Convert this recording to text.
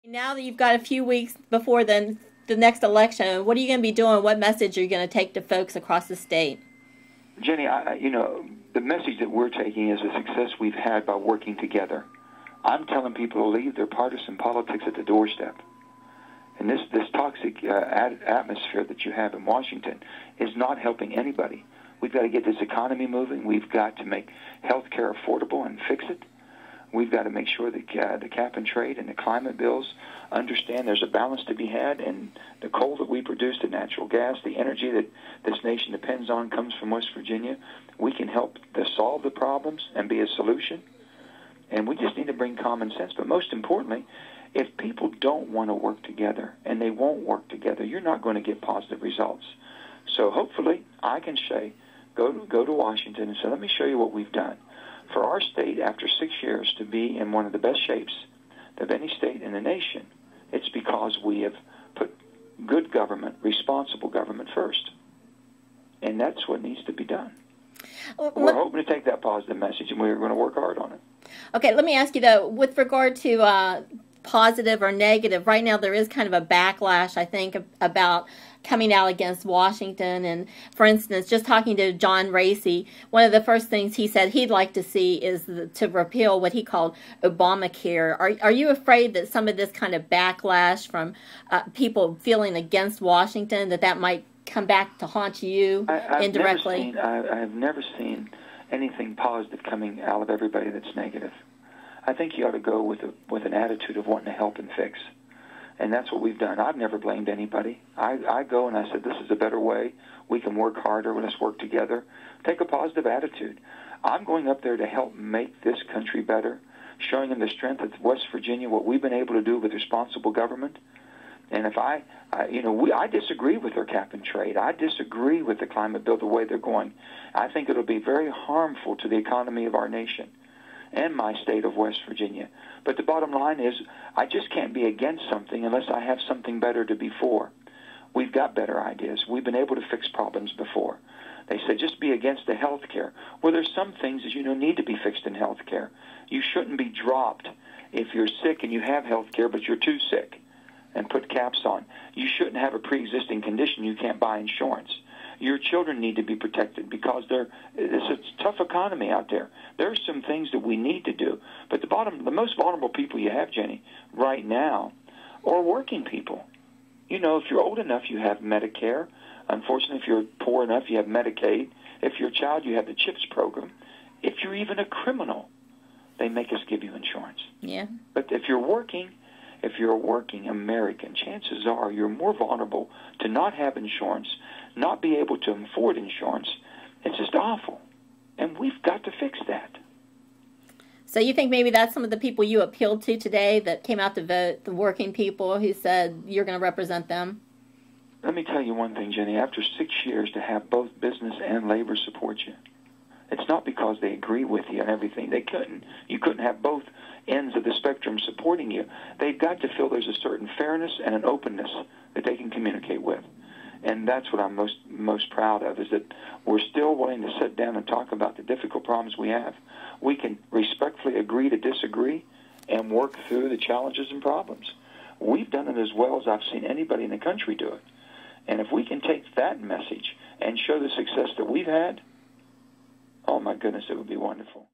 Now that you've got a few weeks before the next election, what are you going to be doing? What message are you going to take to folks across the state? Jenny, the message that we're taking is the success we've had by working together. I'm telling people to leave their partisan politics at the doorstep. And this toxic atmosphere that you have in Washington is not helping anybody. We've got to get this economy moving. We've got to make health care affordable and fix it. We've got to make sure that the cap and trade and the climate bills understand there's a balance to be had, and the coal that we produce, the natural gas, the energy that this nation depends on comes from West Virginia. We can help to solve the problems and be a solution, and we just need to bring common sense. But most importantly, if people don't want to work together, and they won't work together, you're not going to get positive results. So hopefully I can say, go to Washington and say, let me show you what we've done. For our state, after 6 years, to be in one of the best shapes of any state in the nation, it's because we have put good government, responsible government first. And that's what needs to be done. We're hoping to take that positive message, and we're going to work hard on it. Okay, let me ask you, though, with regard to positive or negative, right now there is kind of a backlash, I think, about coming out against Washington. And, for instance, just talking to John Racy, one of the first things he said he'd like to see is to repeal what he called Obamacare. Are you afraid that some of this kind of backlash from people feeling against Washington, that might come back to haunt you indirectly? I've never seen anything positive coming out of everybody that's negative. I think you ought to go with an attitude of wanting to help and fix. And that's what we've done. I've never blamed anybody. I go and I said, this is a better way. We can work harder. Let's work together. Take a positive attitude. I'm going up there to help make this country better, showing them the strength of West Virginia, what we've been able to do with responsible government. And if I disagree with their cap and trade. I disagree with the climate bill the way they're going. I think it'll be very harmful to the economy of our nation and my state of West Virginia. But the bottom line is, I just can't be against something unless I have something better to be for. We've got better ideas. We've been able to fix problems before. They said just be against the health care. Well, there's some things that need to be fixed in health care. You shouldn't be dropped if you're sick and you have health care, but you're too sick, and put caps on. You shouldn't have a pre-existing condition you can't buy insurance. Your children need to be protected because it's a tough economy out there. There are some things that we need to do. But the most vulnerable people you have, Jenny, right now are working people. If you're old enough, you have Medicare. Unfortunately, if you're poor enough, you have Medicaid. If you're a child, you have the CHIPS program. If you're even a criminal, they make us give you insurance. Yeah. But if you're a working American, chances are you're more vulnerable to not have insurance, not be able to afford insurance. It's just awful. And we've got to fix that. So you think maybe that's some of the people you appealed to today that came out to vote, the working people who said you're going to represent them? Let me tell you one thing, Jenny. After 6 years to have both business and labor support you, it's not because they agree with you on everything. They couldn't. You couldn't have both ends of the spectrum supporting you. They've got to feel there's a certain fairness and an openness that they can communicate with. And that's what I'm most proud of, is that we're still willing to sit down and talk about the difficult problems we have. We can respectfully agree to disagree and work through the challenges and problems. We've done it as well as I've seen anybody in the country do it. And if we can take that message and show the success that we've had, oh my goodness, it would be wonderful.